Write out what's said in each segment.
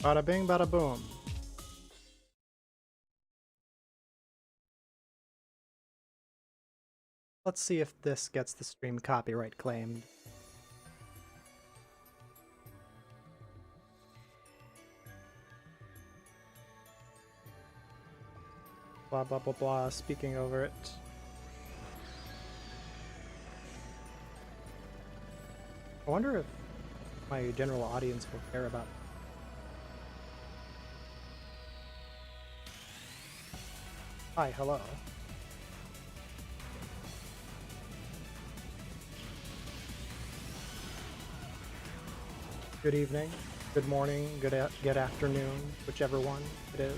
Bada bing, bada boom. Let's see if this gets the stream copyright claimed. Blah blah blah blah, speaking over it. I wonder if my general audience will care about it. Hi, hello. Good evening, good morning, good afternoon, whichever one it is.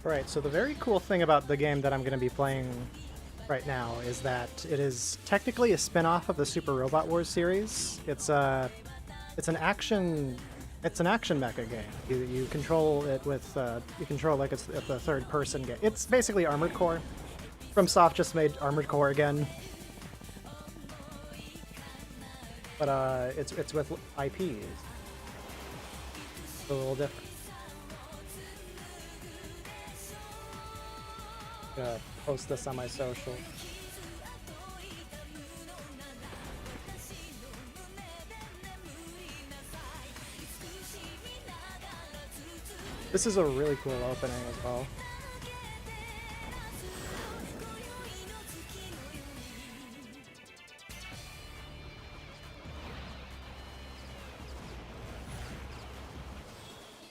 Alright, so the very cool thing about the game that I'm going to be playing right now is that it is technically a spin-off of the Super Robot Wars series. It's an action mecha game. You control it with you control like it's the third person game. It's basically Armored Core. Fromsoft just made Armored Core again. But it's with IPs. It's a little different. Gonna post this on my social. This is a really cool opening as well.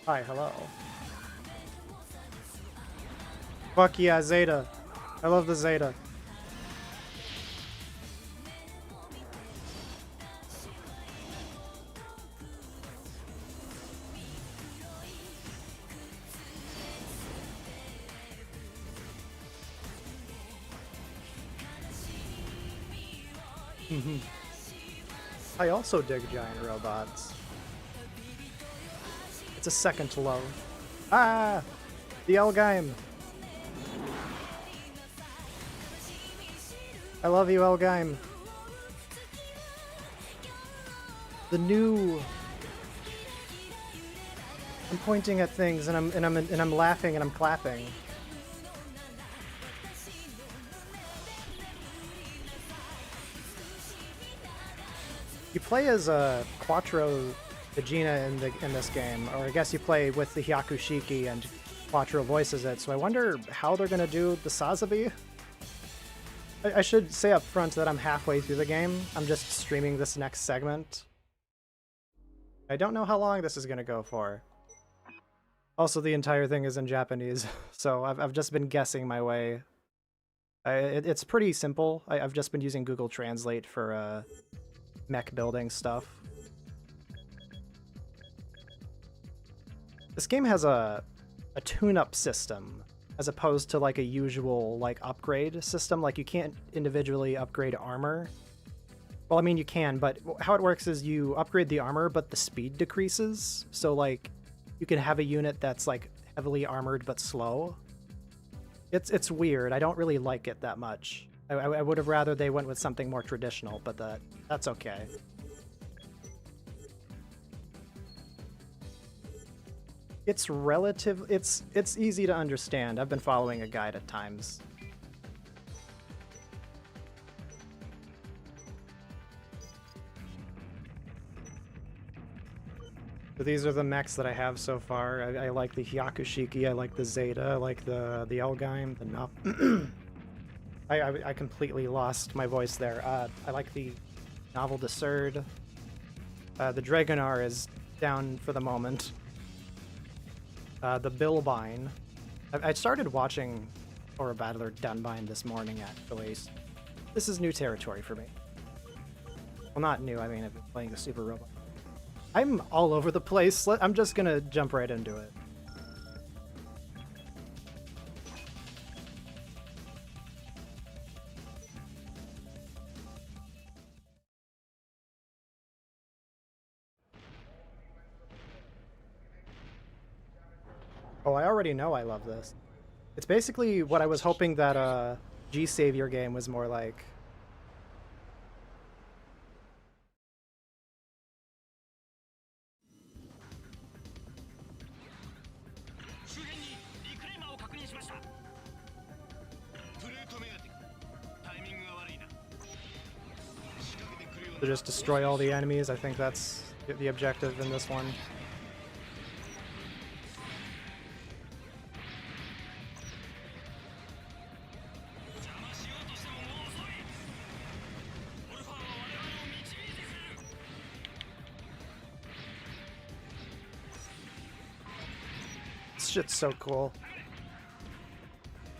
Hi, hello. Fuck yeah, Zeta. I love the Zeta. I also dig giant robots. It's a second to love. Ah! The Elgheim! I love you, Elgheim. The new. I'm pointing at things and I'm laughing and I'm clapping. You play as Quattro Vegeta in this game, or I guess you play with the Hyakushiki and Quattro voices it. So I wonder how they're gonna do the Sazabi. I should say up front that I'm halfway through the game. I'm just streaming this next segment. I don't know how long this is going to go for. Also, the entire thing is in Japanese, so I've just been guessing my way. It's pretty simple. I've just been using Google Translate for mech building stuff. This game has a tune-up system, as opposed to like a usual like upgrade system. Like you can't individually upgrade armor. Well, I mean you can, but how it works is you upgrade the armor, but the speed decreases. So like you can have a unit that's like heavily armored but slow. It's weird. I don't really like it that much. I would have rather they went with something more traditional, but that's okay. It's it's easy to understand. I've been following a guide at times. So these are the mechs that I have so far. I like the Hyakushiki, I like the Zeta, I like the Elgheim, the Nup. I completely lost my voice there. I like the Novel Deserd. The Dragonar is down for the moment. The Bilbine. I started watching Horror Battler Dunbine this morning, actually. This is new territory for me. Well, not new, I mean, I've been playing the Super Robot. I'm all over the place. I'm just gonna jump right into it. Oh, I already know I love this. It's basically what I was hoping that G Savior game was more like. To just destroy all the enemies. I think that's the objective in this one. This shit's so cool.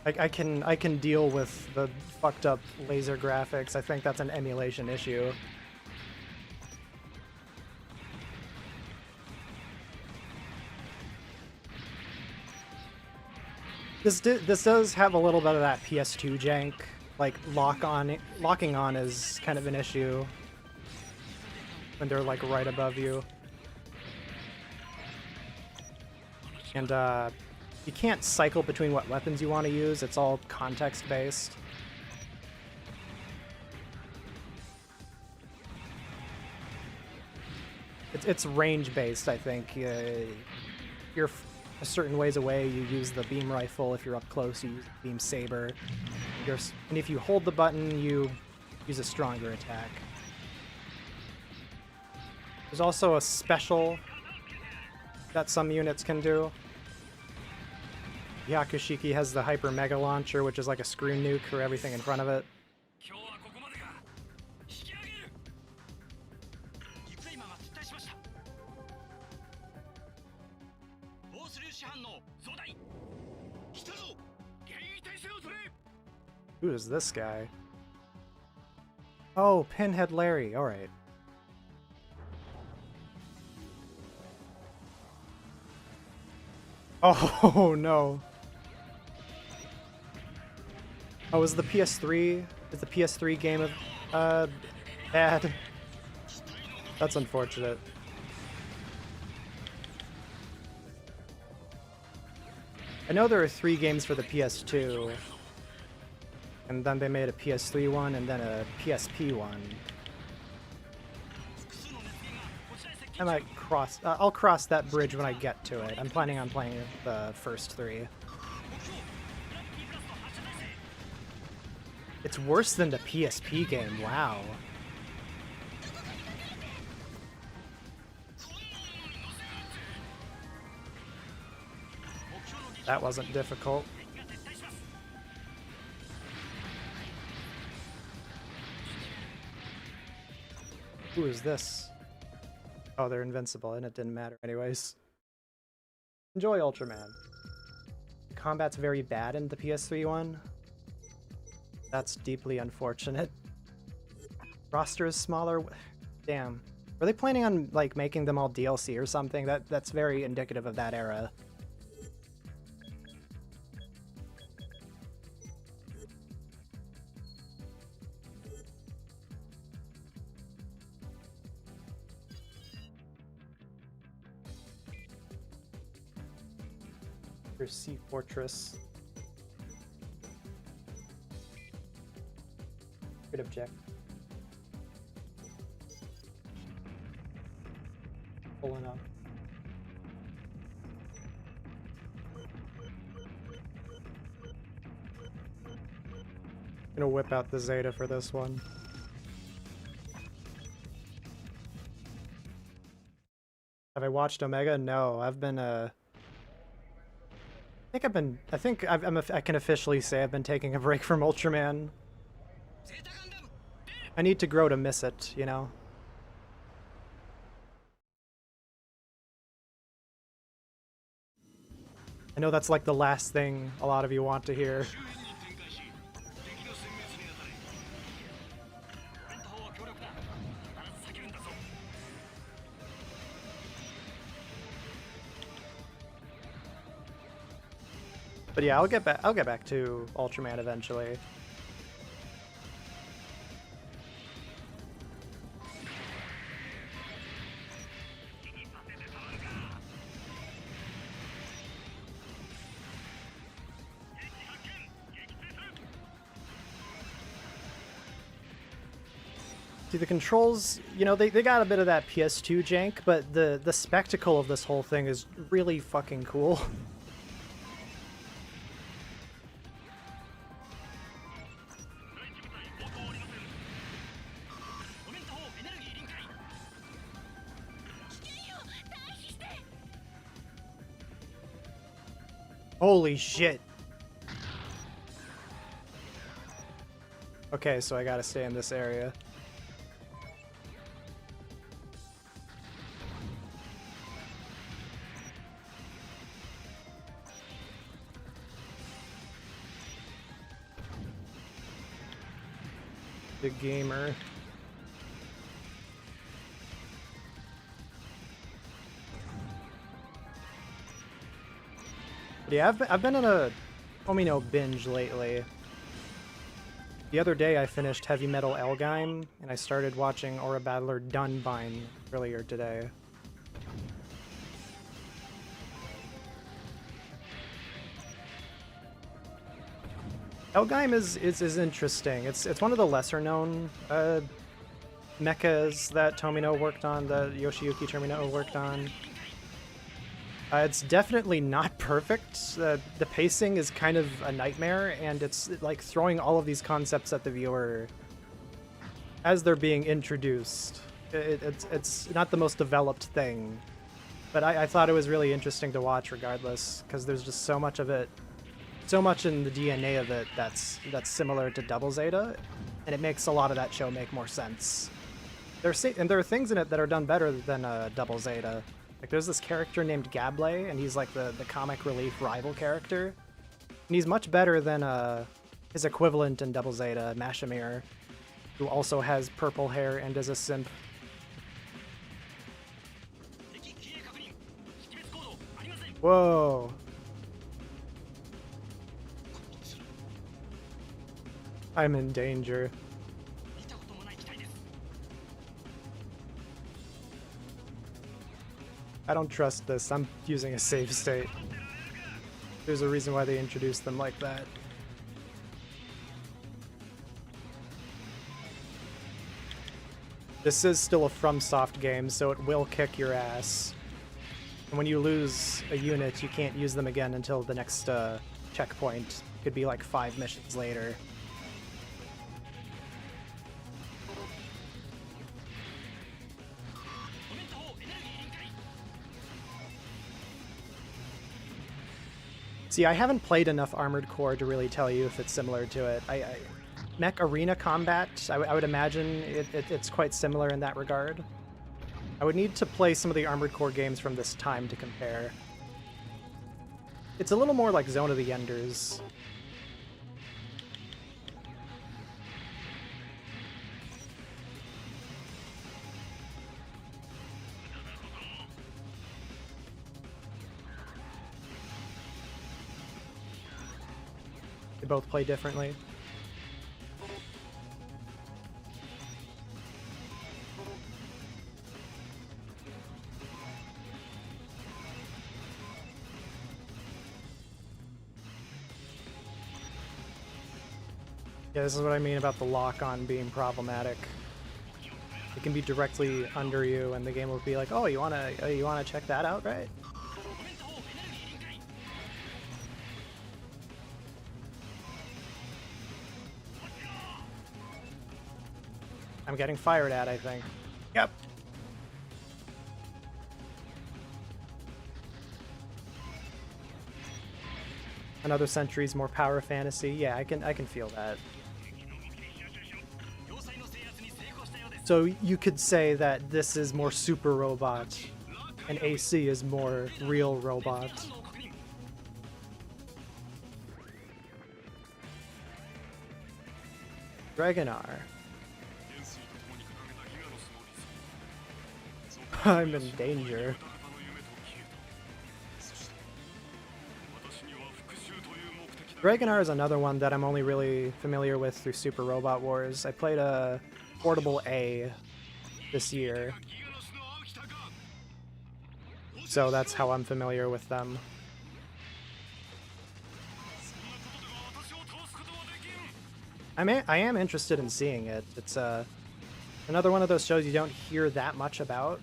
I can deal with the fucked up laser graphics. I think that's an emulation issue. This does have a little bit of that PS2 jank, like locking on is kind of an issue when they're like right above you, and you can't cycle between what weapons you want to use. It's all context based. It's range based, I think. You're a certain ways away, you use the beam rifle. If you're up close, you use the beam saber. And if you hold the button, you use a stronger attack. There's also a special that some units can do. Yakushiki has the Hyper Mega Launcher, which is like a screw nuke for everything in front of it. Who is this guy? Oh, Pinhead Larry. Alright. Oh, no. Oh, is the PS3? Is the PS3 game of, bad? That's unfortunate. I know there are 3 games for the PS2. And then they made a PS3 one, and then a PSP one. I might I'll cross that bridge when I get to it. I'm planning on playing the first 3. It's worse than the PSP game, wow. That wasn't difficult. Who is this? Oh, they're invincible, and it didn't matter anyways. Enjoy Ultraman. Combat's very bad in the PS3 one. That's deeply unfortunate. Roster is smaller. Damn. Were they planning on like making them all DLC or something? That's very indicative of that era. There's Sea Fortress. Good object. Pulling up. Gonna whip out the Zeta for this one. Have I watched Omega? No, I've been I can officially say I've been taking a break from Ultraman. I need to grow to miss it, you know? I know that's like the last thing a lot of you want to hear. But yeah, I'll get back to Ultraman eventually. See, the controls, you know, they got a bit of that PS2 jank, but the spectacle of this whole thing is really fucking cool. Holy shit. Okay, so I gotta stay in this area. The gamer. Yeah, I've been on a Tomino binge lately. The other day I finished Heavy Metal Elgime, and I started watching Aura Battler Dunbine earlier today. Elgime is interesting. It's one of the lesser known mechas that Tomino worked on, that Yoshiyuki Tomino worked on. It's definitely not perfect. The pacing is kind of a nightmare, and it's like throwing all of these concepts at the viewer as they're being introduced. It's not the most developed thing, but I thought it was really interesting to watch regardless, because there's just so much of it, so much in the DNA of it that's similar to Double Zeta, and it makes a lot of that show make more sense. There are things in it that are done better than Double Zeta. Like, there's this character named Gable, and he's like the comic relief rival character. And he's much better than his equivalent in Double Zeta, Mashimir, who also has purple hair and is a simp. Whoa. I'm in danger. I don't trust this. I'm using a save state. There's a reason why they introduced them like that. This is still a Fromsoft game, so it will kick your ass. And when you lose a unit, you can't use them again until the next checkpoint. It could be like 5 missions later. See, I haven't played enough Armored Core to really tell you if it's similar to it. Mech Arena Combat, I would imagine it's quite similar in that regard. I would need to play some of the Armored Core games from this time to compare. It's a little more like Zone of the Enders. They both play differently. Yeah, this is what I mean about the lock-on being problematic. It can be directly under you, and the game will be like, "Oh, you wanna check that out, right?" I'm getting fired at, I think. Yep. Another Century's more power fantasy. Yeah, I can feel that. So you could say that this is more super robot, and AC is more real robot. Dragonar. I'm in danger. Dragonar is another one that I'm only really familiar with through Super Robot Wars. I played a Portable A this year, so that's how I'm familiar with them. I am interested in seeing it. It's Another one of those shows you don't hear that much about.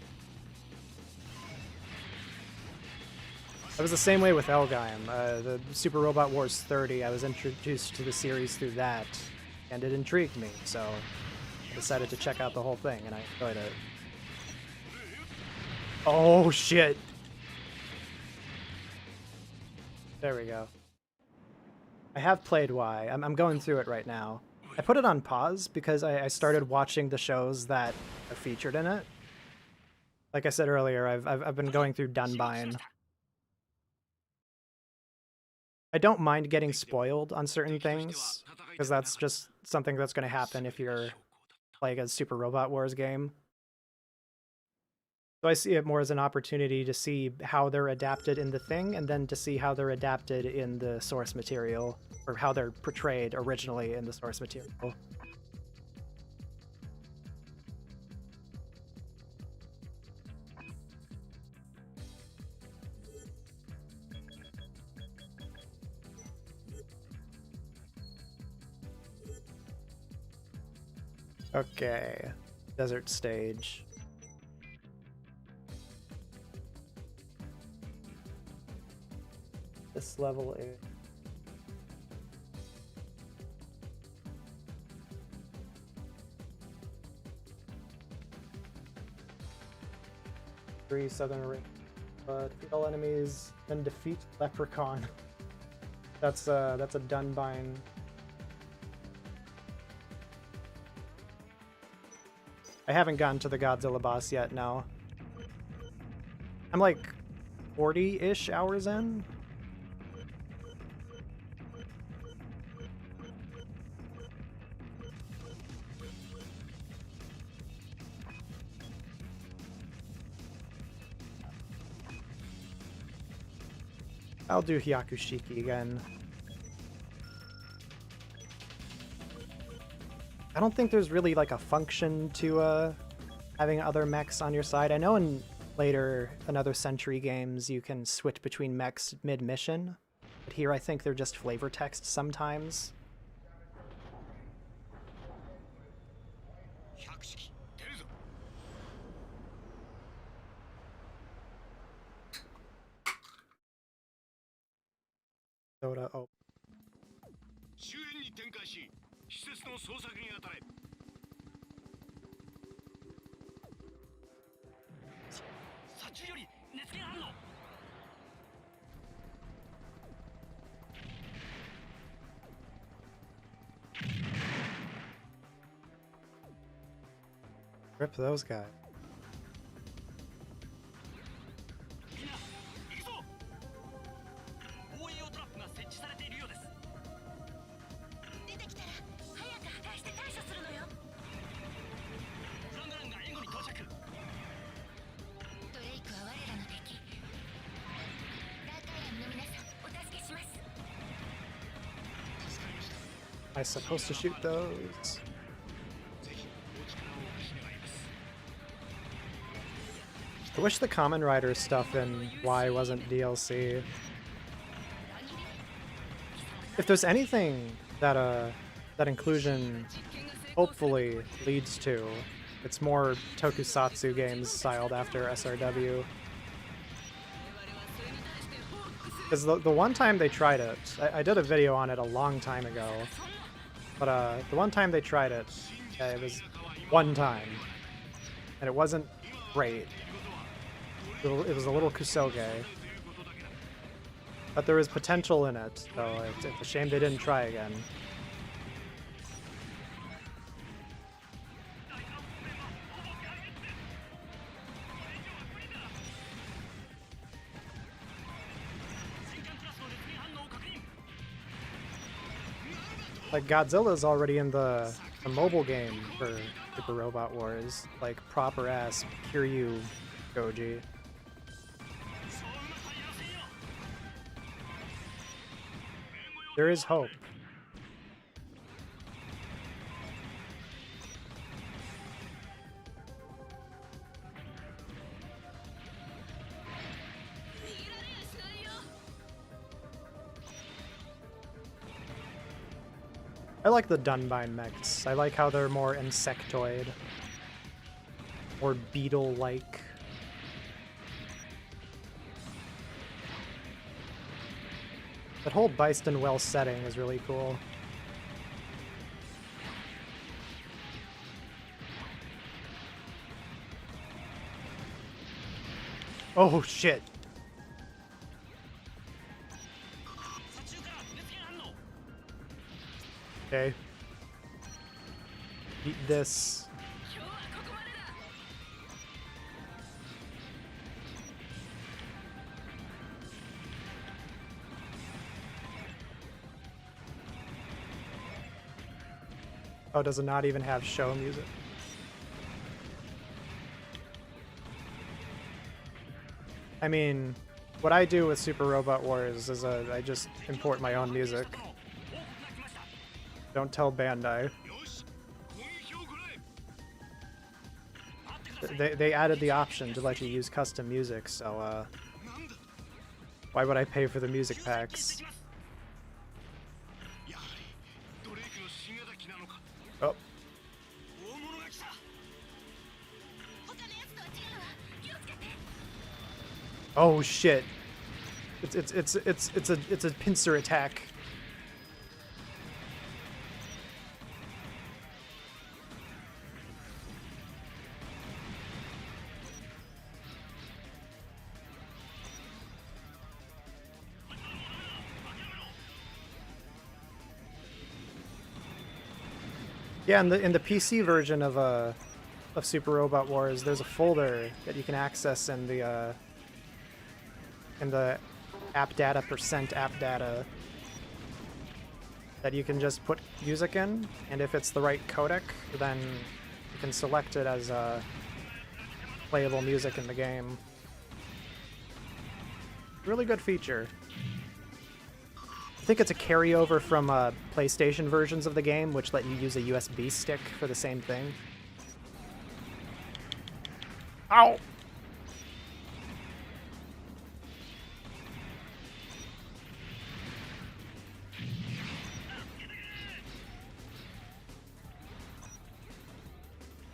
It was the same way with Elgheim. The Super Robot Wars 30, I was introduced to the series through that, and it intrigued me, so I decided to check out the whole thing, and I enjoyed it. Oh, shit! There we go. I have played Y. I'm going through it right now. I put it on pause because I started watching the shows that are featured in it. Like I said earlier, I've been going through Dunbine. I don't mind getting spoiled on certain things, because that's just something that's going to happen if you're playing a Super Robot Wars game. So I see it more as an opportunity to see how they're adapted in the thing, and then to see how they're adapted in the source material, or how they're portrayed originally in the source material. Okay, desert stage. This level is... Three southern ring. Defeat all enemies, then defeat Leprechaun. That's a Dunbine. I haven't gotten to the Godzilla boss yet, no. I'm like 40-ish hours in. I'll do Hyakushiki again. I don't think there's really like a function to having other mechs on your side. I know in later Another Century games you can switch between mechs mid-mission, but here I think they're just flavor text sometimes. Soda, oh. Rip those guys. Am I supposed to shoot those? I wish the Kamen Rider stuff in Y wasn't DLC. If there's anything that that inclusion hopefully leads to, it's more tokusatsu games styled after SRW. Because the one time they tried it, I did a video on it a long time ago, but the one time they tried it, it was one time, and it wasn't great. It was a little kusoge, but there was potential in it, so it's a shame they didn't try again. Like, Godzilla's already in the mobile game for Super Robot Wars, like proper-ass Kiryu Goji. There is hope. I like the Dunbine mechs. I like how they're more insectoid. more beetle-like. That whole Byston Well setting is really cool. Oh shit. Okay. Eat this. Oh, does it not even have show music? I mean, what I do with Super Robot Wars is I just import my own music. Don't tell Bandai. They added the option to let you use custom music, so why would I pay for the music packs? Oh. Oh shit. It's a pincer attack. Yeah, in the PC version of Super Robot Wars, there's a folder that you can access in the app data %app data that you can just put music in, and if it's the right codec, then you can select it as playable music in the game. Really good feature. I think it's a carryover from PlayStation versions of the game, which let you use a USB stick for the same thing. Ow!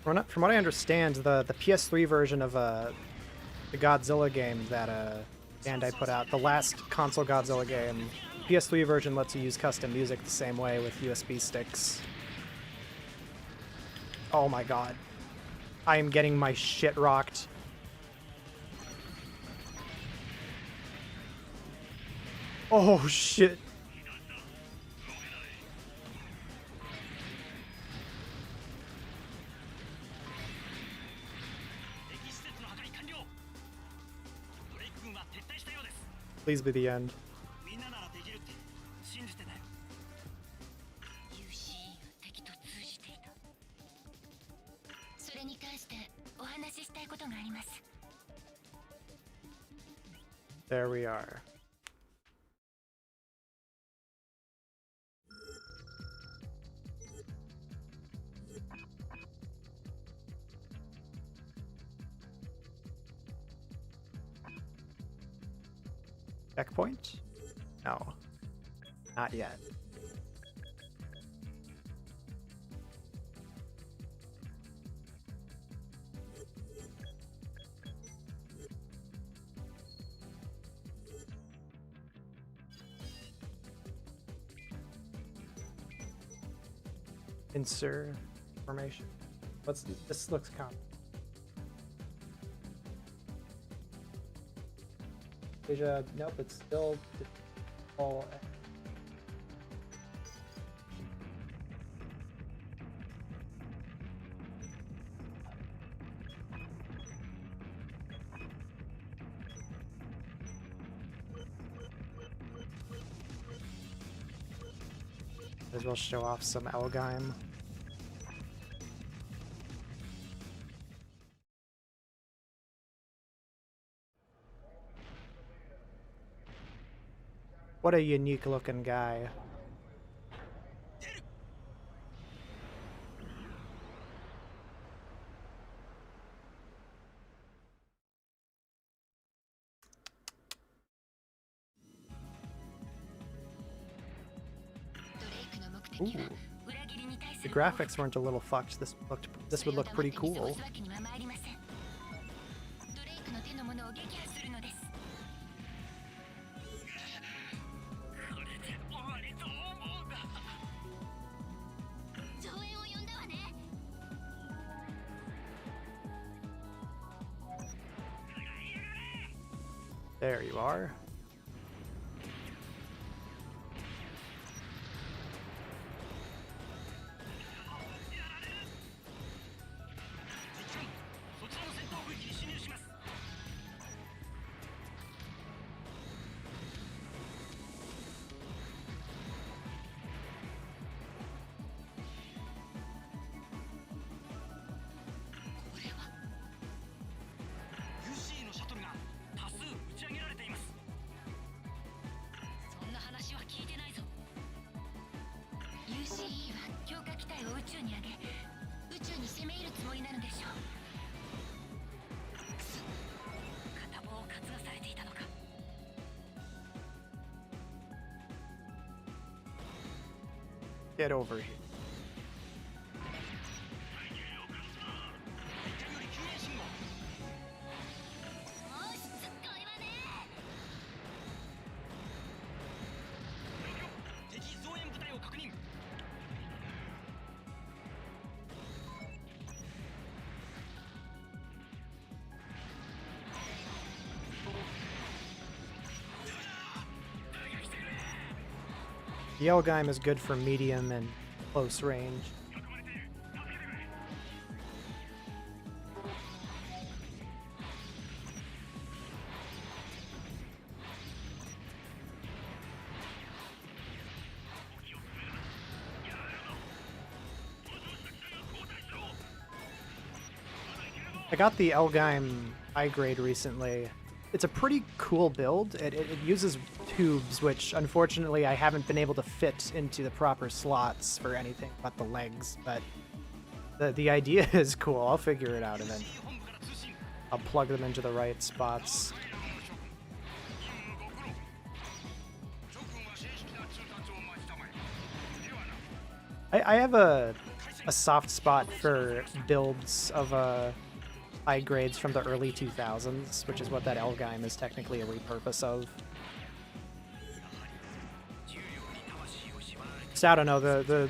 From what I understand, the PS3 version of the Godzilla game that Bandai put out, the last console Godzilla game, PS3 version lets you use custom music the same way with USB sticks. Oh my god. I am getting my shit rocked. Oh shit. Please be the end. There we are. Checkpoint? No. Not yet. Insert formation. This looks common. Nope, it's still all. As well show off some Elgheim. What a unique looking guy. Ooh. The graphics weren't a little fucked. This would look pretty cool. There you are. Get over here. The Elgheim is good for medium and close range. I got the Elgheim high grade recently. It's a pretty cool build. It uses tubes, which unfortunately I haven't been able to fit into the proper slots for anything but the legs, but the idea is cool. I'll figure it out and then I'll plug them into the right spots. I have a soft spot for builds of high grades from the early 2000s, which is what that Elgheim is technically a repurpose of. So I don't know, the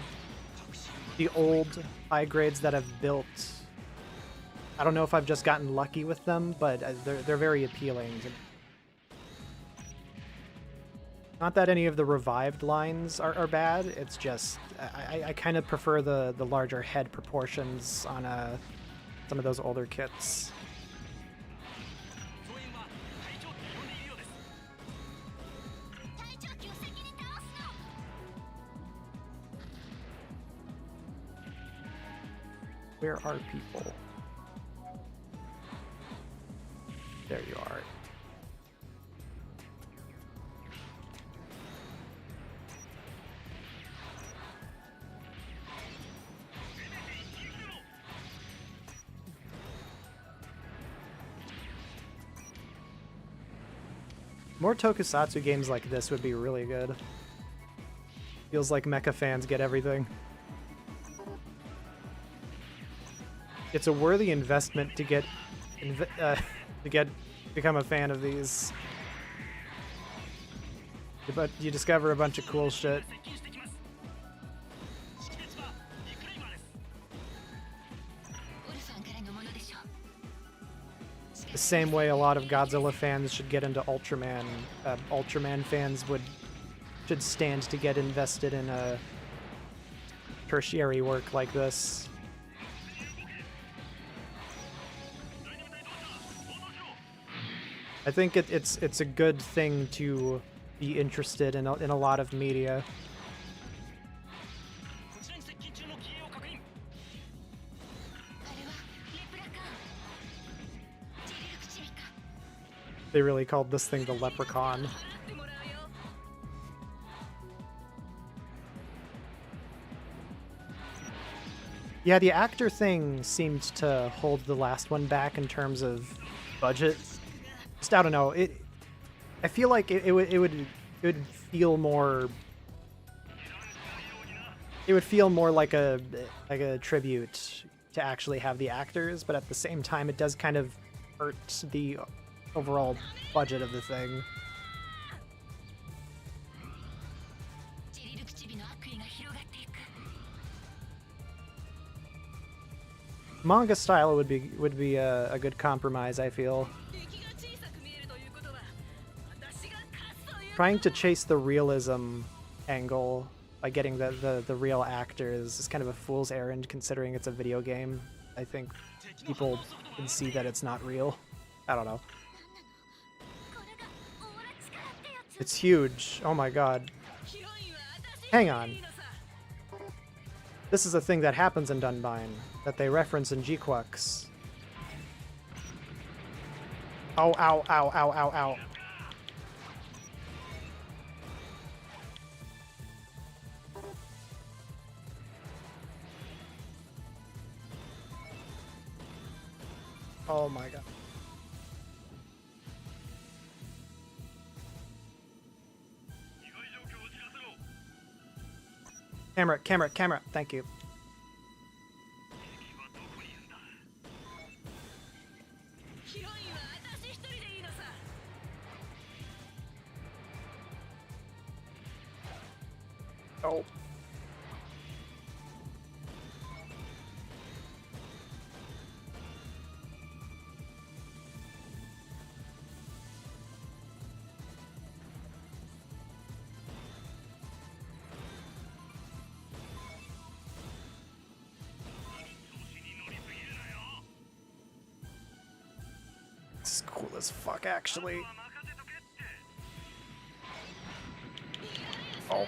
old high grades that I've built, I don't know if I've just gotten lucky with them, but they're very appealing. Not that any of the revived lines are bad, it's just I kind of prefer the larger head proportions on some of those older kits. Where are people? There you are. More tokusatsu games like this would be really good. Feels like mecha fans get everything. It's a worthy investment to become a fan of these. But you discover a bunch of cool shit. The same way a lot of Godzilla fans should get into Ultraman. Ultraman fans should stand to get invested in a tertiary work like this. I think it's a good thing to be interested in a lot of media. They really called this thing the Leprechaun. Yeah, the actor thing seemed to hold the last one back in terms of budget. Just, I don't know. I feel like it would feel more. It would feel more like a tribute to actually have the actors, but at the same time, it does kind of hurt the overall budget of the thing. Manga style would be a good compromise, I feel. trying to chase the realism angle by getting the real actors is kind of a fool's errand considering it's a video game. I think people can see that it's not real. I don't know. It's huge. Oh my god. Hang on. This is a thing that happens in Dunbine, that they reference in G-Quux. Oh, ow, ow, ow, ow, ow. Oh my god. Camera, camera, camera. Thank you. Oh. This is cool as fuck, actually. Oh.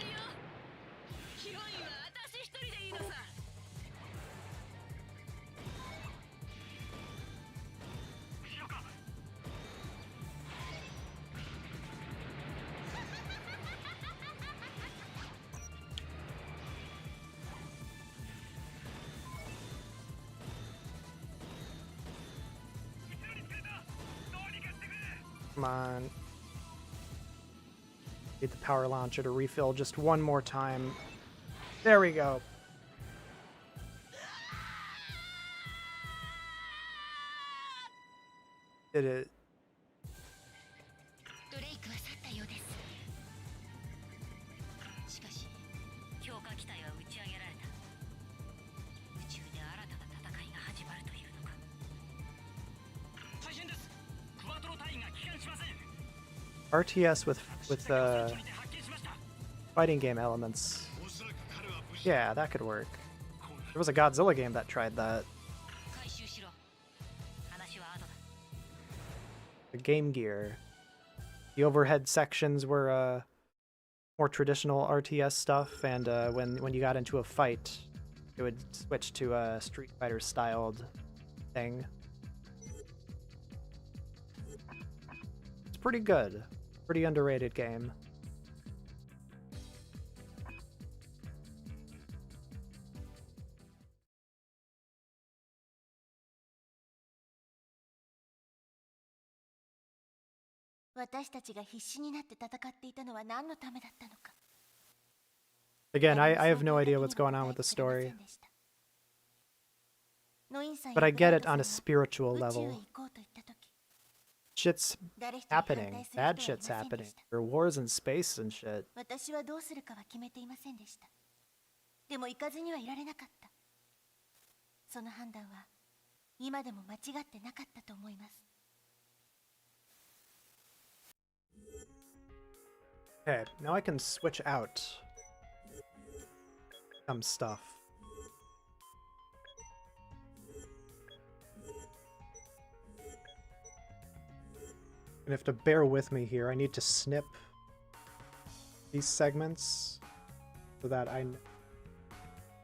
Come on. Need the power launcher to refill just one more time. There we go. Did it. RTS with fighting game elements. Yeah, that could work. There was a Godzilla game that tried that. The Game Gear. The overhead sections were more traditional RTS stuff, and when you got into a fight, it would switch to a Street Fighter styled thing. It's pretty good. Pretty underrated game. Again, I have no idea what's going on with the story. But I get it on a spiritual level. Shit's happening. Bad shit's happening. There are wars in space and shit. Okay, now I can switch out some stuff. You have to bear with me here. I need to snip these segments so that I know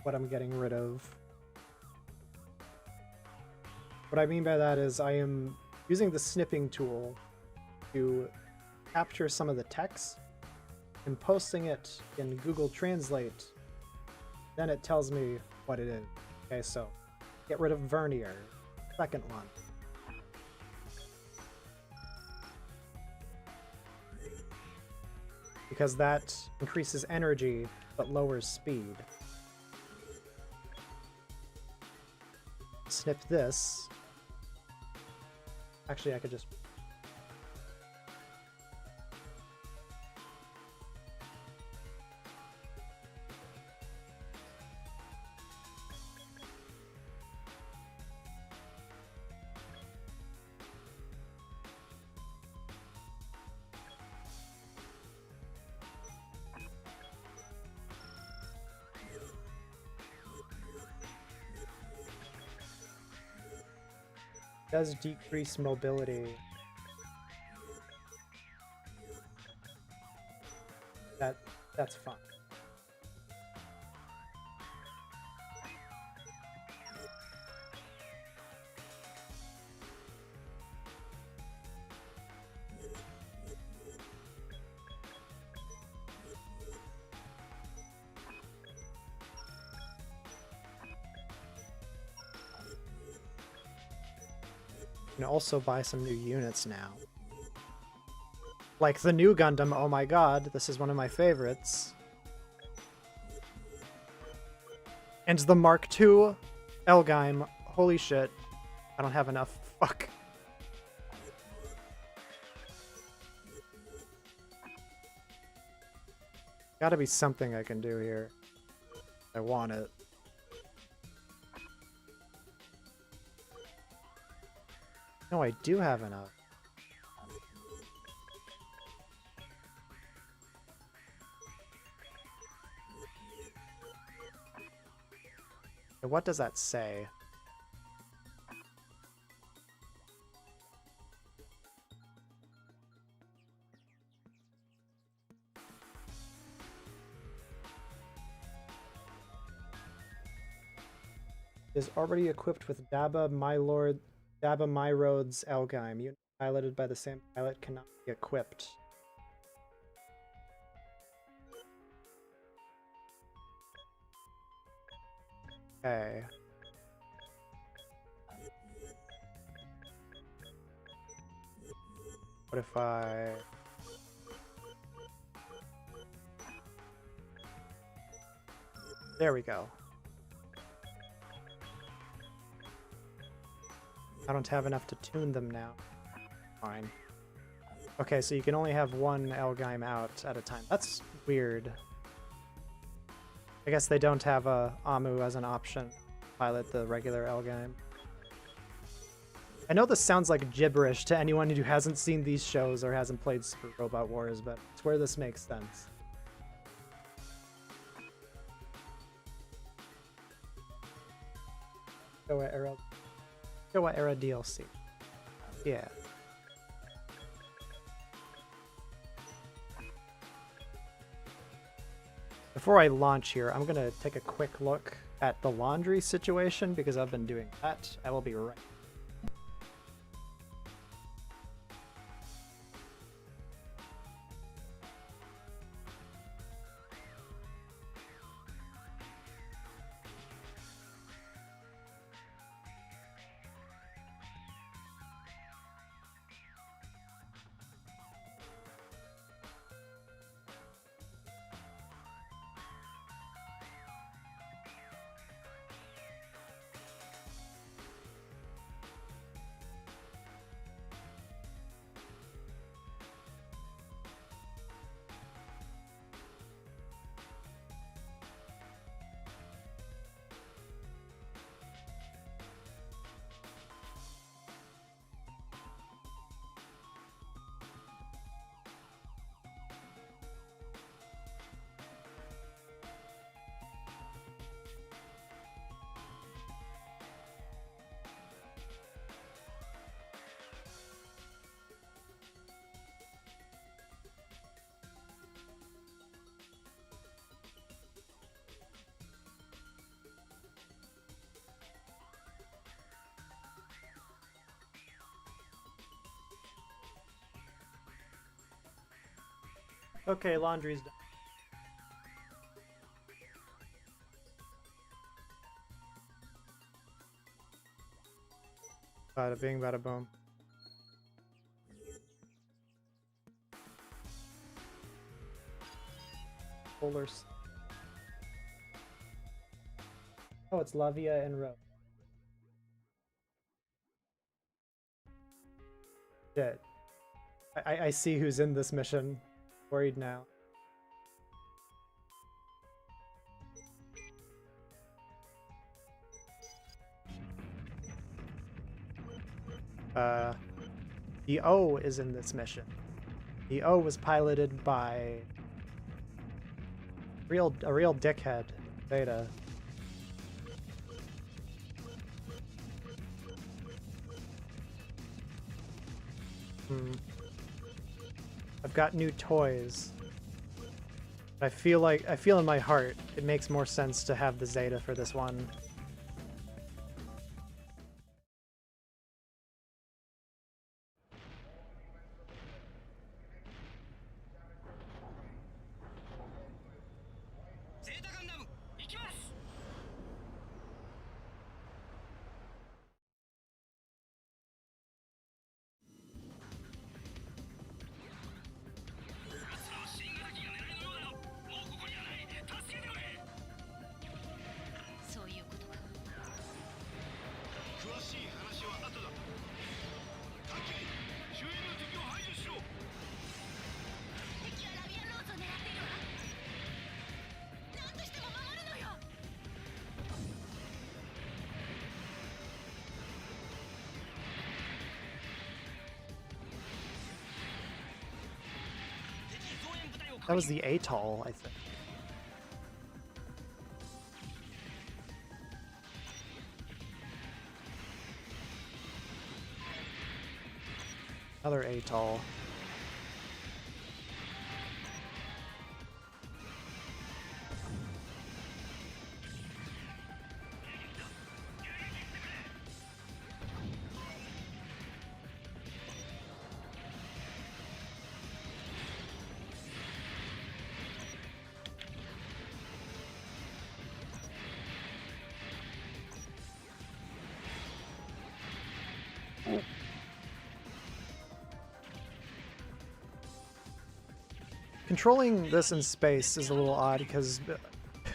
what I'm getting rid of. What I mean by that is I am using the snipping tool to capture some of the text and posting it in Google Translate. Then it tells me what it is. Okay, so get rid of vernier. Second one. Because that increases energy but lowers speed. Snip this. Actually, I could just... Does decrease mobility. That's fine. You can also buy some new units now. Like the new Gundam, oh my god, this is one of my favorites. And the Mark II Elgheim, holy shit. I don't have enough, fuck. Gotta be something I can do here. I want it. No, I do have enough. What does that say? Is already equipped with Daba Myrod's Elgheim. Unit piloted by the same pilot cannot be equipped. Okay. What if I... There we go. I don't have enough to tune them now. Fine. Okay, so you can only have one Elgheim out at a time. That's weird. I guess they don't have a Amu as an option. Pilot the regular Elgheim. I know this sounds like gibberish to anyone who hasn't seen these shows or hasn't played Super Robot Wars, but it's where this makes sense. Showa era DLC. Yeah. Before I launch here, I'm gonna take a quick look at the laundry situation because I've been doing that. I will be right. Okay, laundry's done. Bada bing, bada boom. Polars. Oh, it's Lavia and Ro. Shit. I see who's in this mission. Worried now. The O is in this mission. The O was piloted by a real dickhead, Beta. I've got new toys. I feel in my heart it makes more sense to have the Zeta for this one. That was the atoll, I think. Another atoll. Controlling this in space is a little odd because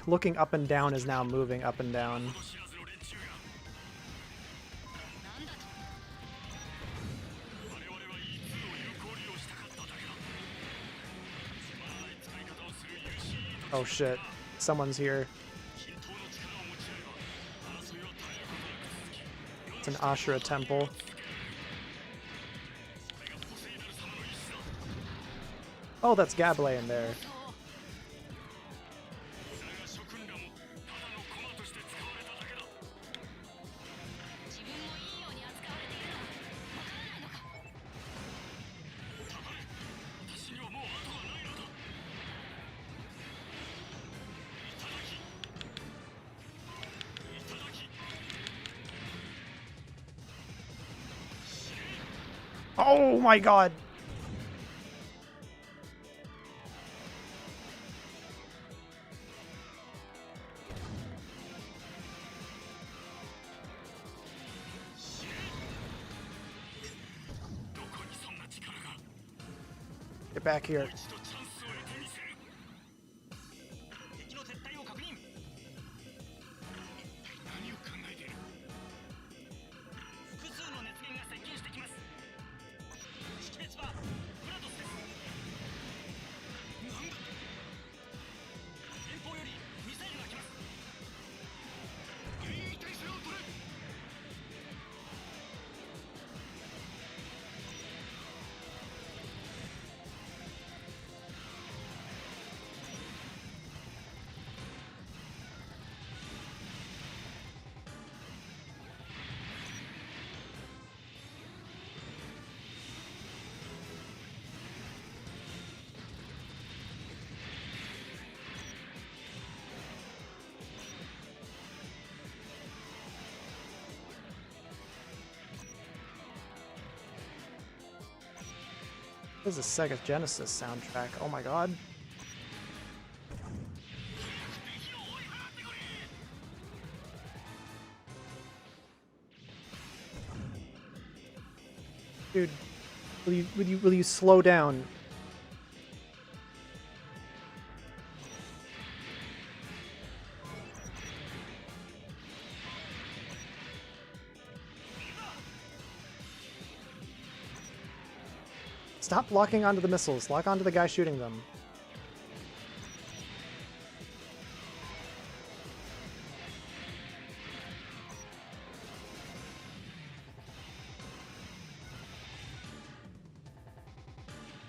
looking up and down is now moving up and down. Oh shit, someone's here. It's an Ashura temple. Oh, that's Gable in there. Oh my god! Get back here. This is a Sega Genesis soundtrack. Oh my god. Dude, will you slow down? Stop locking onto the missiles. Lock onto the guy shooting them.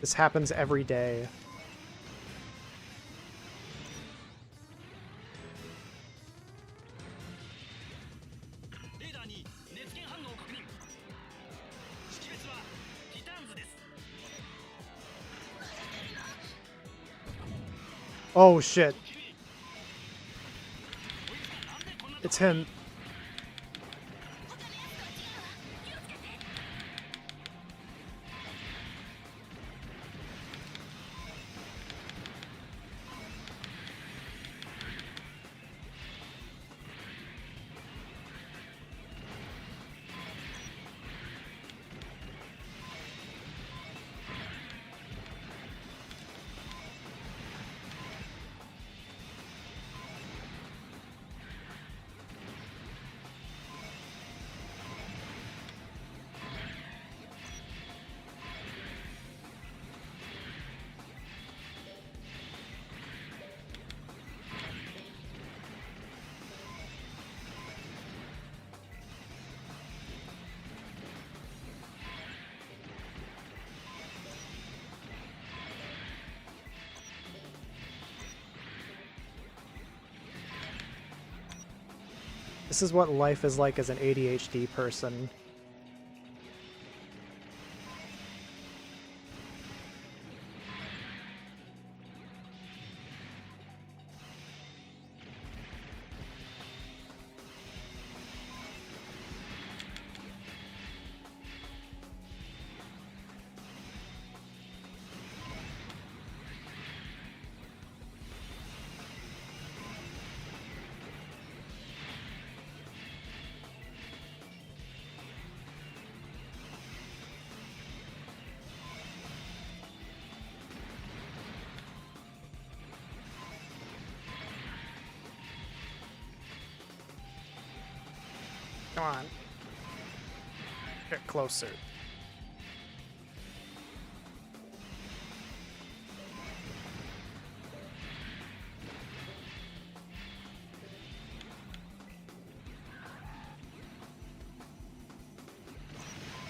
This happens every day. Oh shit. It's him. This is what life is like as an ADHD person. Come on. Get closer.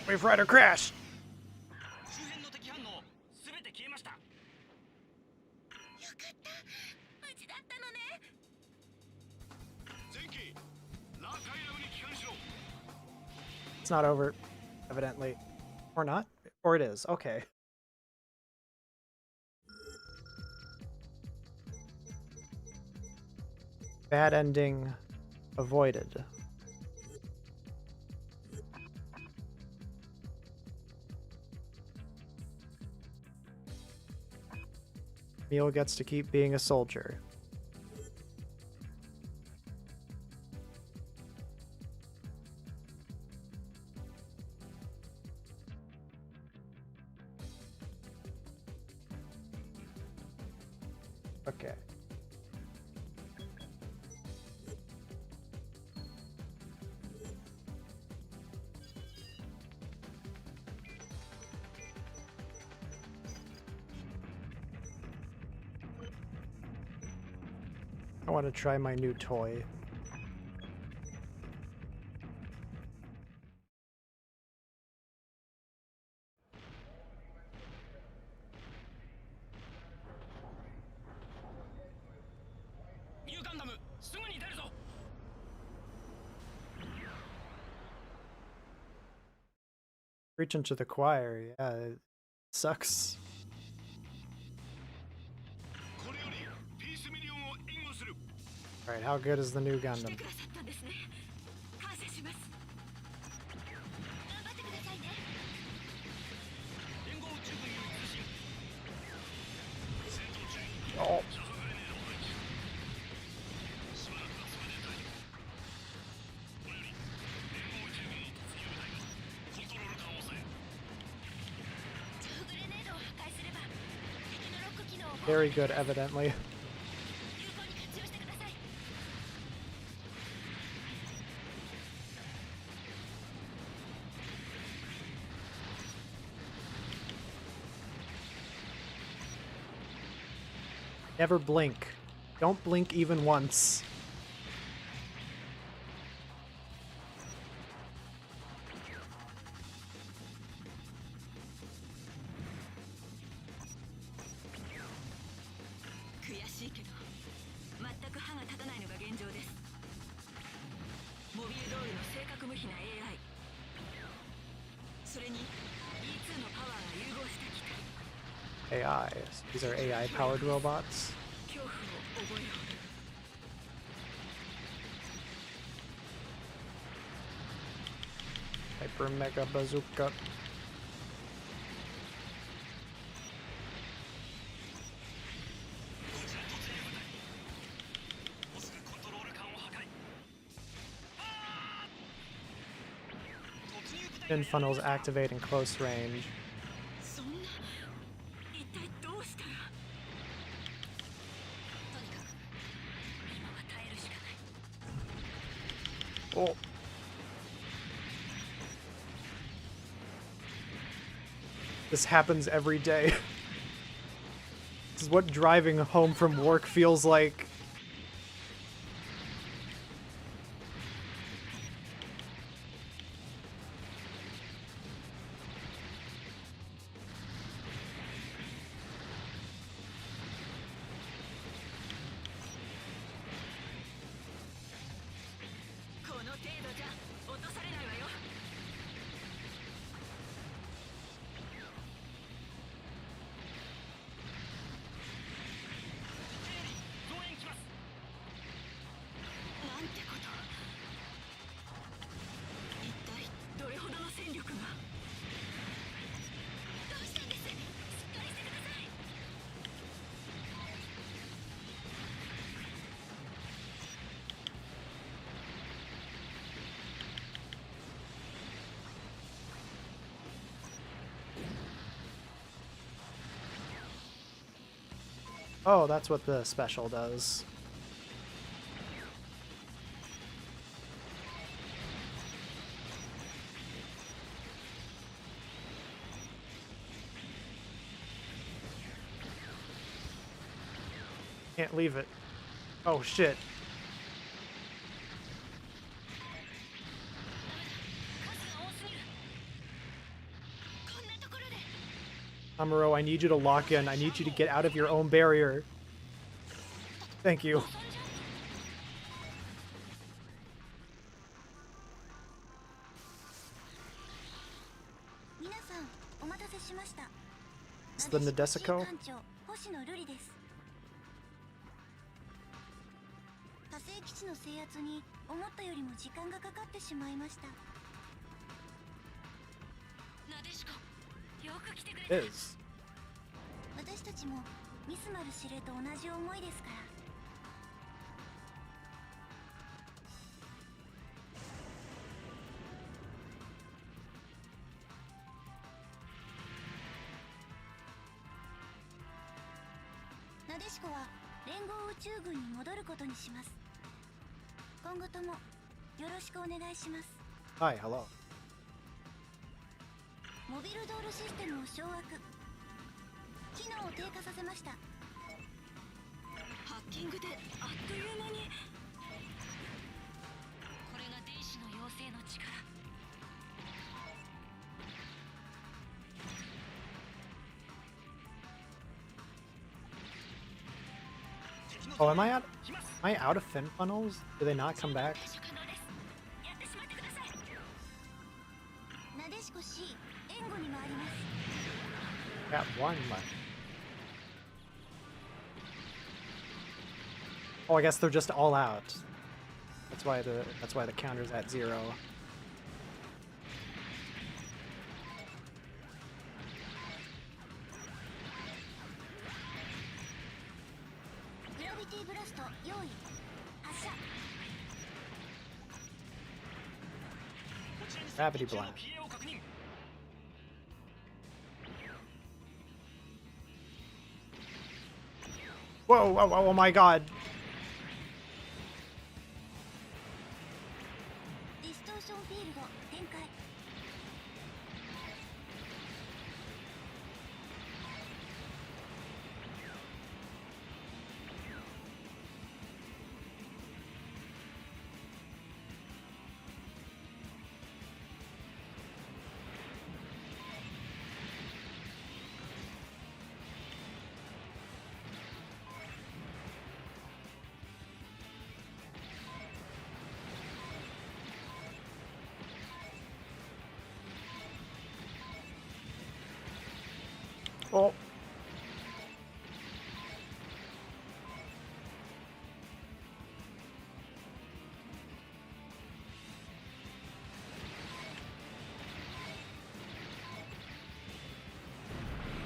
Wave Rider crash! It's not over, evidently. Or not? Or it is. Okay. Bad ending avoided. Neil gets to keep being a soldier. Okay. I want to try my new toy. Reach into the choir, yeah, it sucks. Alright, how good is the new Gundam? Oh. Very good, evidently. Never blink. Don't blink even once. AI. These are AI-powered robots. super mega bazooka. Fin funnels activate in close range. Oh. This happens every day. This is what driving home from work feels like. Oh, that's what the special does. Can't leave it. Oh, shit. Amuro, I need you to lock in. I need you to get out of your own barrier. Thank you. It's the Nadesico. 火星基地の制圧に思ったよりも時間がかかってしまいました。なでしこ、よく来てくれた。私たちもミスマル司令と同じ思いですから。なでしこは連合宇宙軍に戻ることにします。今後ともよろしくお願いします。Hi, hello. モビルドールシステムを掌握。機能を低下させました。ハッキングであっという間に。これが電子の妖精の力。Oh, am I out of fin funnels? Do they not come back? Got one left. Oh, I guess they're just all out. That's why the counter's at 0. Gravity blast. Whoa, whoa, whoa, oh my god. Oh.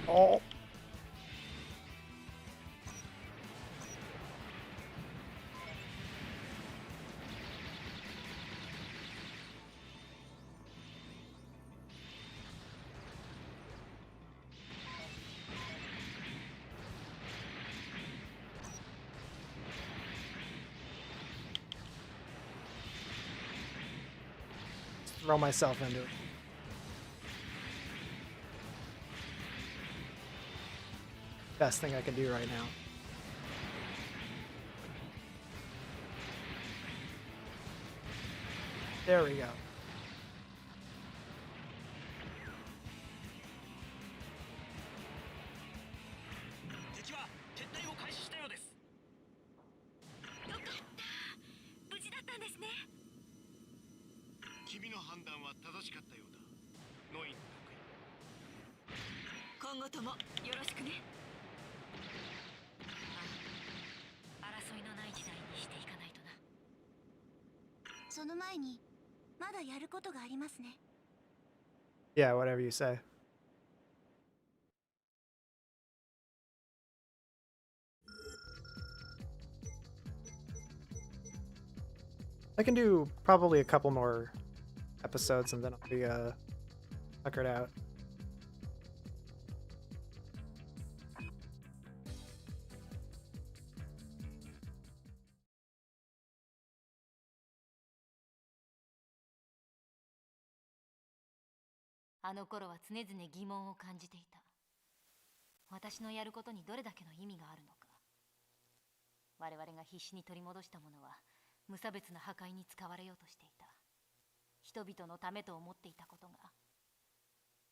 Oh. Throw myself into it. Best thing I can do right now. There we go. 敵は撤退を開始したようです。よかった。無事だったんですね。君の判断は正しかったようだ。ノイン今後ともよろしくね。争いのない時代にしていかないとな。その前にまだやることがありますね。 Yeah, whatever you say. I can do probably a couple more episodes and then I'll be tuckered out.「あの頃は常々疑問を感じていた。私のやることにどれだけの意味があるのか。我々が必死に取り戻したものは無差別な破壊に使われようとしていた。人々のためと思っていたことが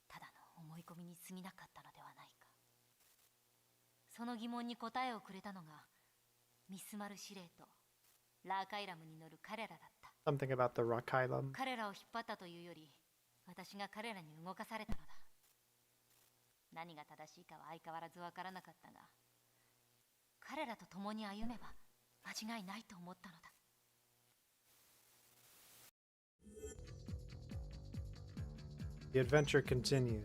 ただの思い込みに過ぎなかったのではないか。その疑問に答えをくれたのがミスマル司令とラーカイラムに乗る彼らだった。 Something about the Rakailam. 彼らを引っ張ったというより私が彼らに動かされたのだ。何が正しいかは相変わらずわからなかったが、彼らと共に歩めば間違いないと思ったのだ。 The adventure continues.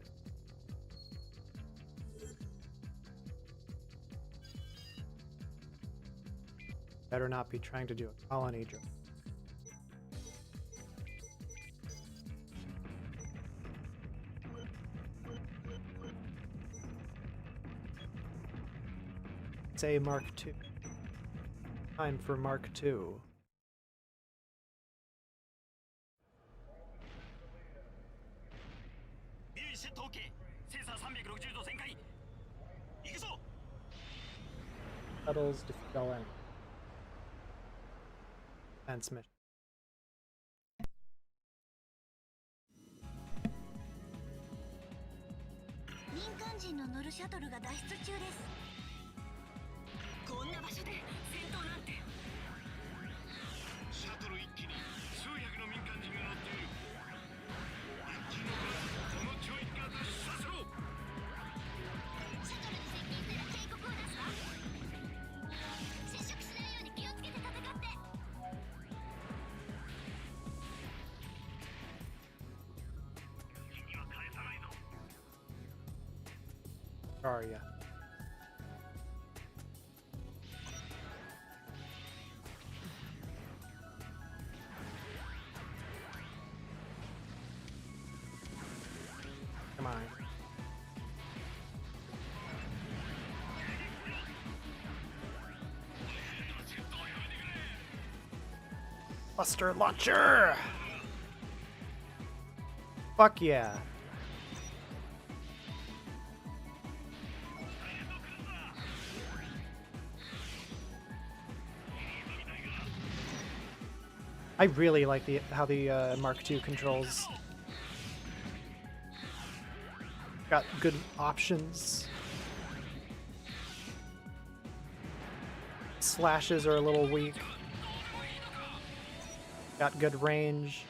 Better not be trying to do a colony drill. Say Mark II. Time for Mark II. セット OK。センサー360度全開。行くぞ。 Puddles to fill in. Defense mission. 民間人の乗るシャトルが脱出中です。こんな場所で戦闘なんて。シャトル1機に数百の民間人が乗っている。一機のこのちょいが脱出させろ。シャトルに接近する警告を出すわ。接触しないように気をつけて戦って。 君は返さないぞ。 Are ya? Come on. Buster launcher! Fuck yeah. I really like how the Mark II controls. Got good options. Slashes are a little weak. Got good range.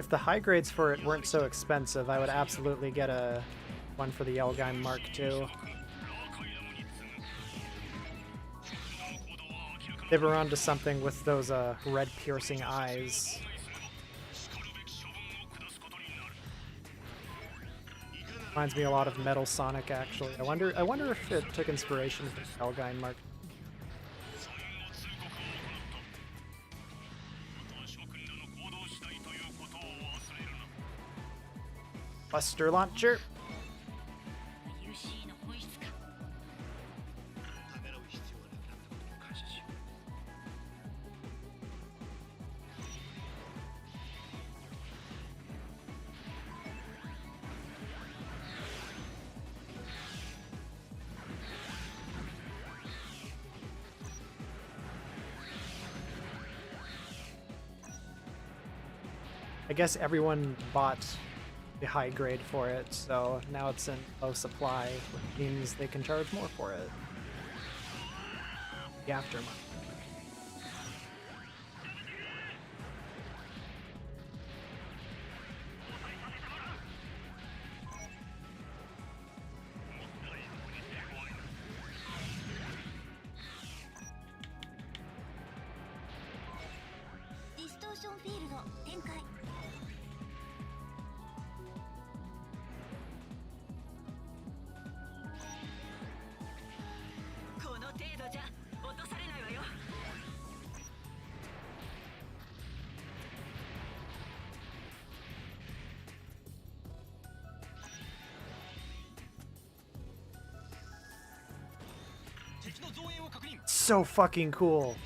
If the high grades for it weren't so expensive, I would absolutely get a one for the Elgime Mark II. They were onto something with those red piercing eyes. Reminds me a lot of Metal Sonic, actually. I wonder if it took inspiration from Elgime Mark. Buster launcher. I guess everyone bought the high grade for it, so now it's in low supply, which means they can charge more for it. The aftermarket. Distortion field 展開。この程度じゃ落とされないわよ。敵の増援を確認。 So fucking cool.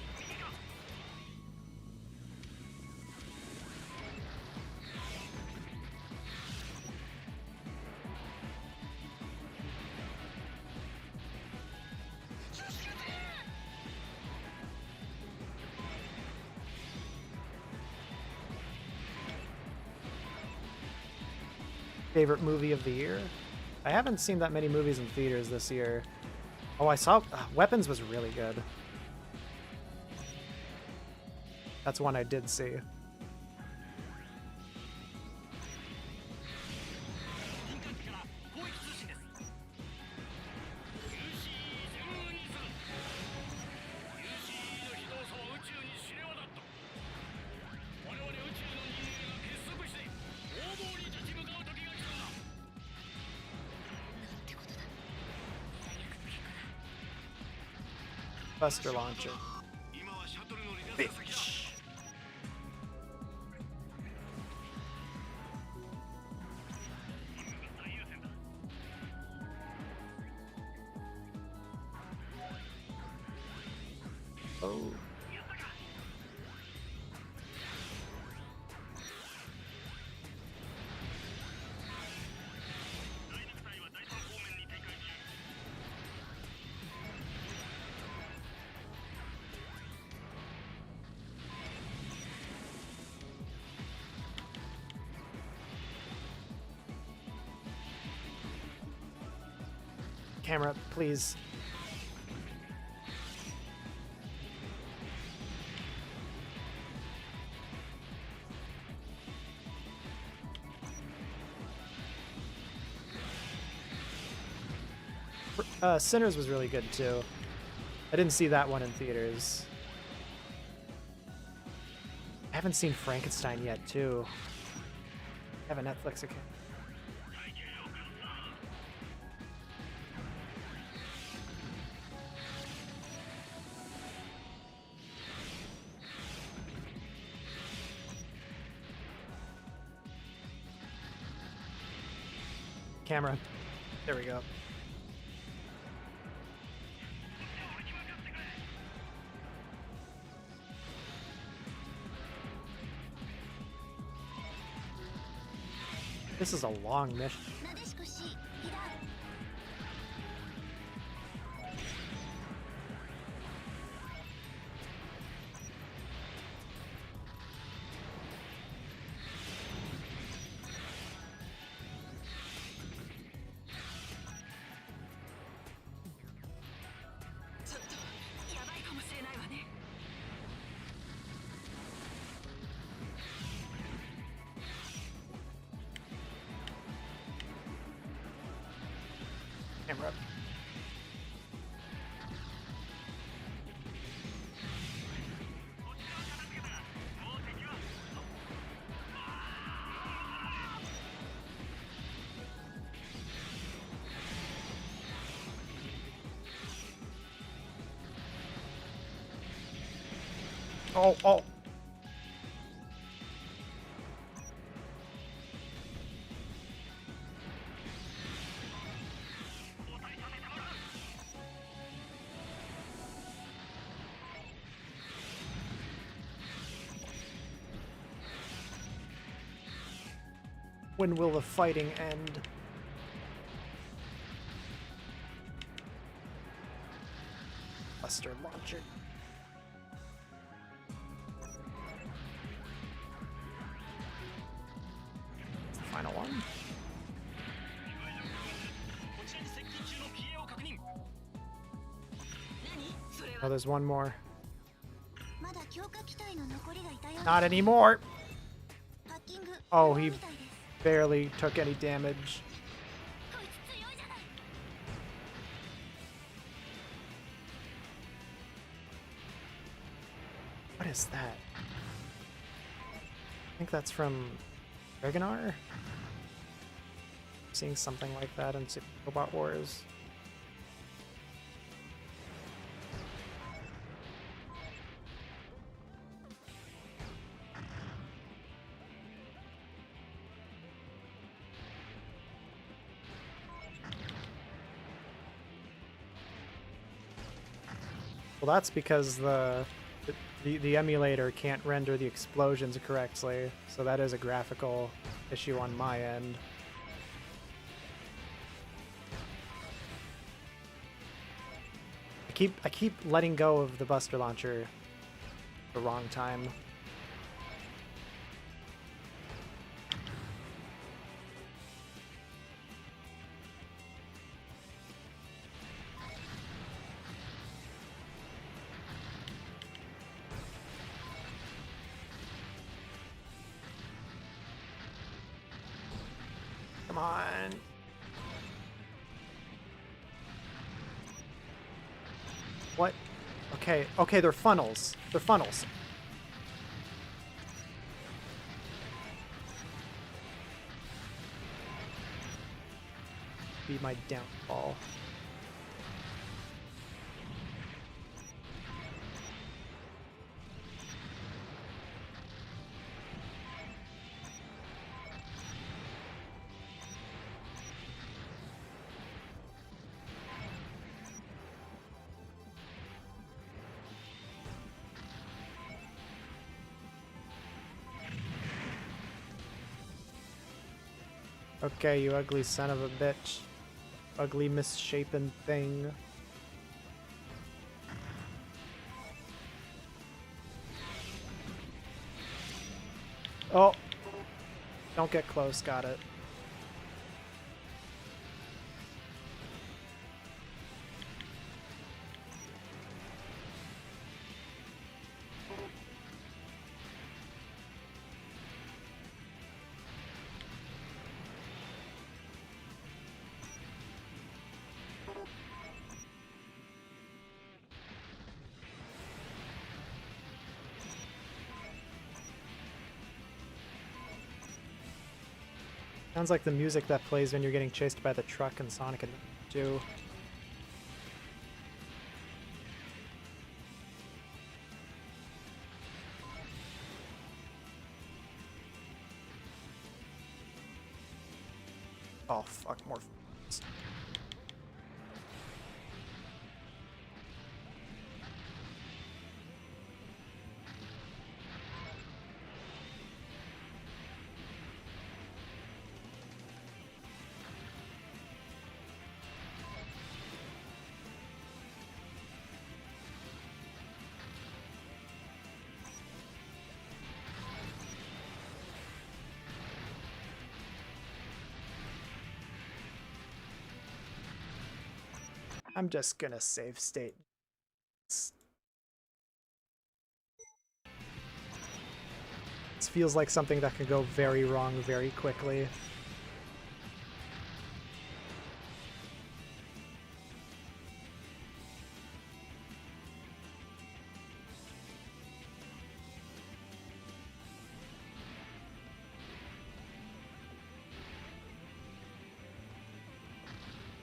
Favorite movie of the year? I haven't seen that many movies in theaters this year. Oh, I saw Weapons was really good. That's one I did see. Buster launcher. Bitch. Oh. Camera, please. Sinners was really good too. I didn't see that one in theaters. I haven't seen Frankenstein yet too. I have a Netflix account. Camera. There we go. This is a long mission. Oh, oh. When will the fighting end? Buster launcher. It's the final one. Oh, there's one more. まだ強化機体の残りがいたようです。 Not anymore. ハッキング Oh, 可能 he みたいです。 barely took any damage. こいつ強いじゃない。 What is that? I think that's from Dragonar? Seeing something like that in Super Robot Wars. Well, that's because the emulator can't render the explosions correctly, so that is a graphical issue on my end. I keep letting go of the Buster Launcher the wrong time. Come on. What? Okay, okay, they're funnels. They're funnels. Be my downfall. Okay, you ugly son of a bitch. Ugly misshapen thing. Oh! Don't get close, got it. Sounds like the music that plays when you're getting chased by the truck in Sonic and 2. Oh fuck, more f***s. I'm just gonna save state. This feels like something that could go very wrong very quickly.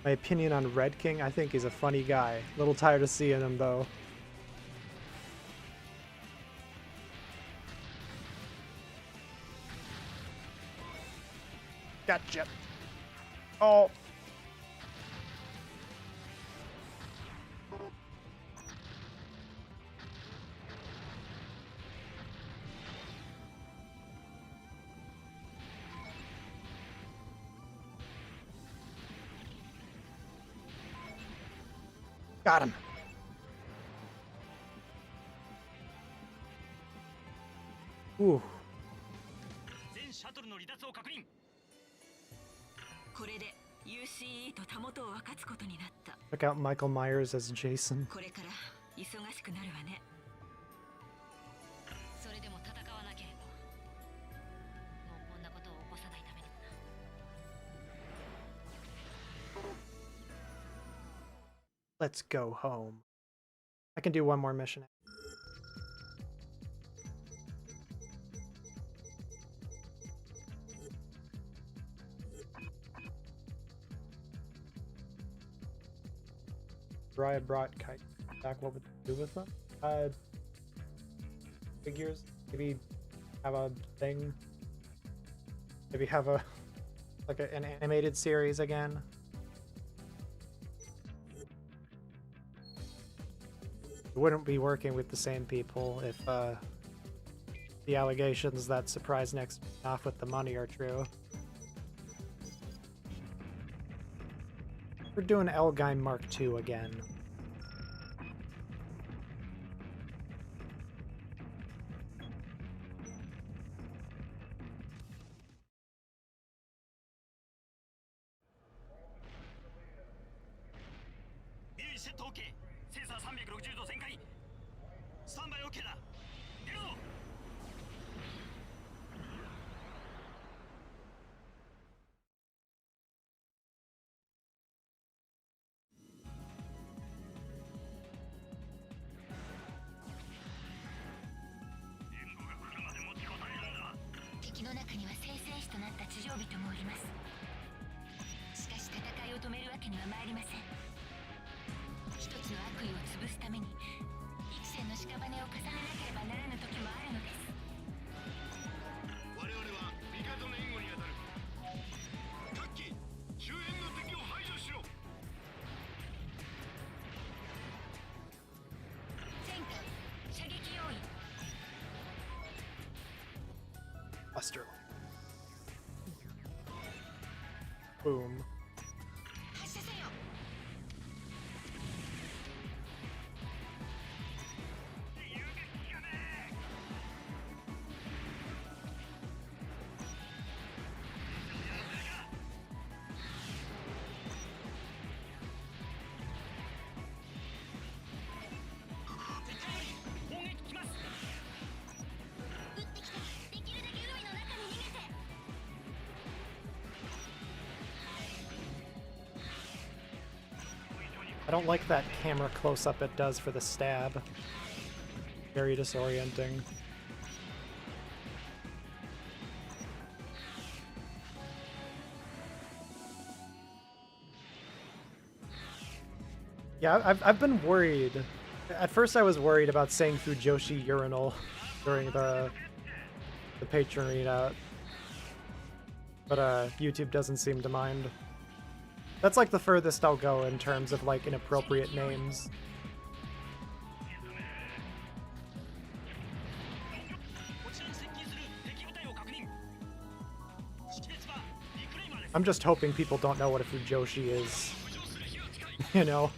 My opinion on Red King, I think he's a funny guy. A little tired of seeing him though. Gotcha. Oh. Got him. Ooh. 全シャトルの離脱を確認。これで UCE とたもとを分かつことになった。 Check out Michael Myers as Jason. これから忙しくなるわね。それでも戦わなければもうこんなことを起こさないためにもな。 Let's go home. I can do one more mission. Raya brought Kite back. What would you do with them? Figures. Maybe have a thing. Maybe have a like an animated series again. We wouldn't be working with the same people if the allegations that Surprise Next off with the money are true. We're doing Elgaim Mark II again. Set OK。センサー360度全開。スタンバイ OK だ。出るぞ。援護が来るまで持ちこたえるんだ。敵の中には生成士となった地上人もおります。しかし戦いを止めるわけには参りません。一つの悪意を潰すために幾千の屍を重ねなければならぬ時もあるのです。我々は帝の援護に当たる。各機周辺の敵を排除しろ。戦艦射撃用意。 Westerling. Boom. 発射せよ。砲撃来ます。撃ってきて、できるだけ海の中に逃げて。 I don't like that camera close-up it does for the stab. Very disorienting. Yeah, I've been worried. At first I was worried about saying Fujoshi urinal during the patron readout. But YouTube doesn't seem to mind. That's like the furthest I'll go in terms of like inappropriate names. I'm just hoping people don't know what a Fujoshi is. You know?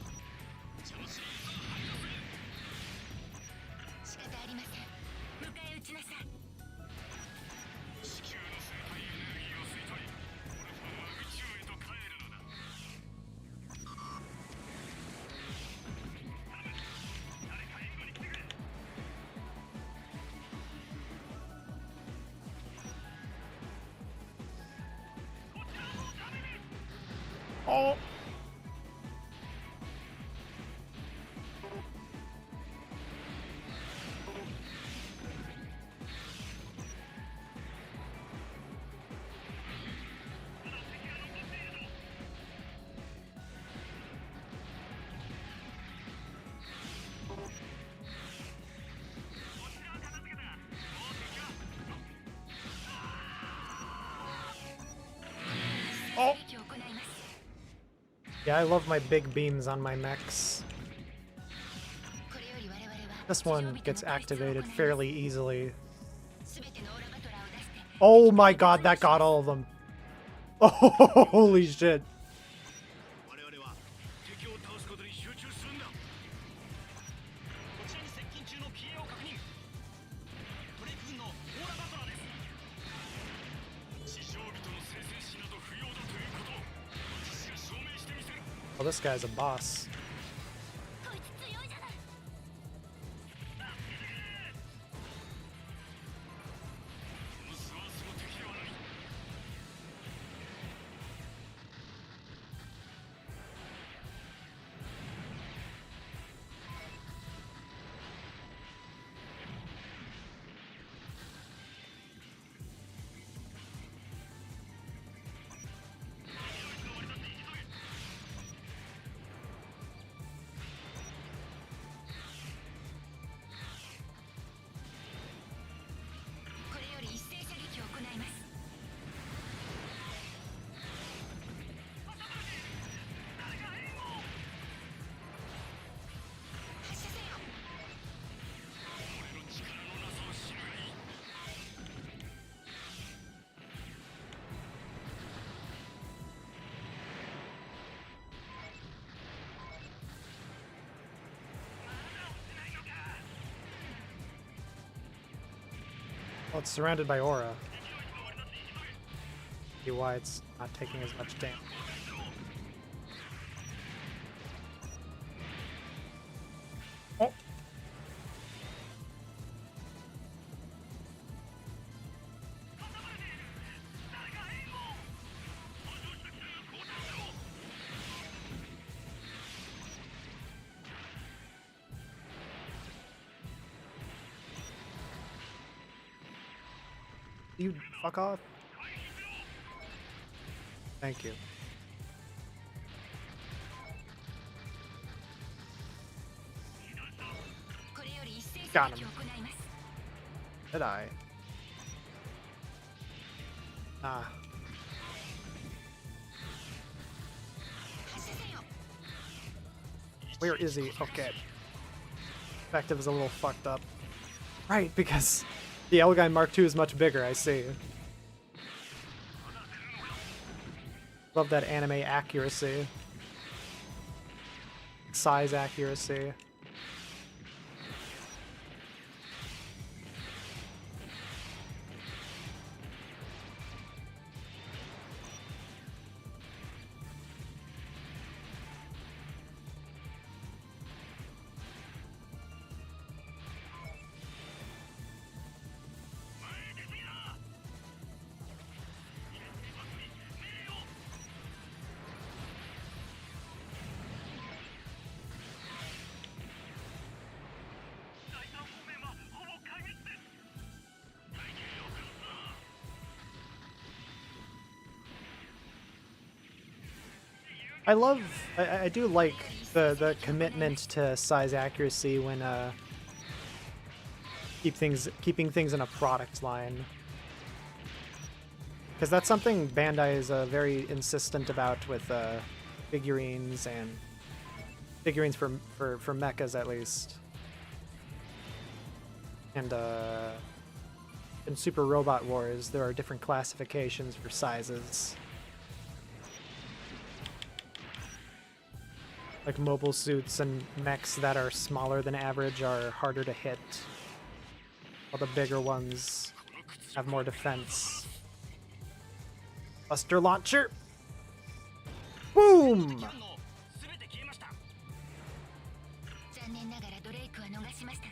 仕方ありません。迎え撃ちなさい。地球の生態エネルギーを吸い取り、オルファンは宇宙へと帰るのだ。誰か援護に来てくれ。 Oh! Yeah, I love my big beams on my mechs. This one gets activated fairly easily. Oh my god, that got all of them. Oh, holy shit. 我々は敵を倒すことに集中するんだ。こちらに接近中の PA を確認。ブレイク軍のオーラバトラーです。地上人の生成士など不要だということを私が証明してみせる。 Oh, this guy's a boss. こいつ強いじゃない。ボスはその敵ではない。 これより一斉射撃を行います。発射せよ。 俺の力のなさを知るがいい。 Well, it's surrounded by aura. See why it's not taking as much damage. Oh. You fuck off. Thank you. これより一斉射撃を行います。 Did I? Ah. 発射せよ。 Where is he? Okay. Perspective is a little fucked up. Right, because the L guy Mark II is much bigger, I see. Love that anime accuracy. Size accuracy. I do like the commitment to size accuracy when keeping things in a product line, because that's something Bandai is very insistent about with figurines and figurines for mechas at least, and in Super Robot Wars there are different classifications for sizes. Like mobile suits and mechs that are smaller than average are harder to hit, while the bigger ones have more defense. Buster launcher! Boom! 残念ながらドレイクは逃しましたが、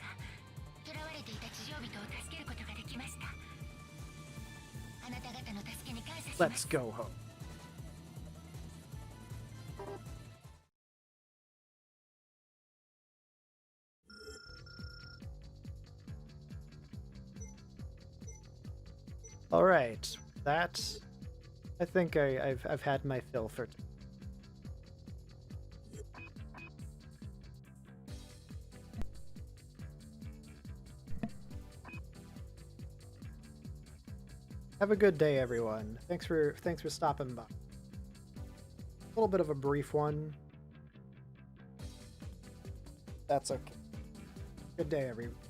囚われていた地上人を助けることができました。あなた方の助けに感謝します。 Let's go home. All right, that I think I've had my fill for. Have a good day, everyone. Thanks for stopping by. little bit of a brief one. That's okay. Good day, everyone.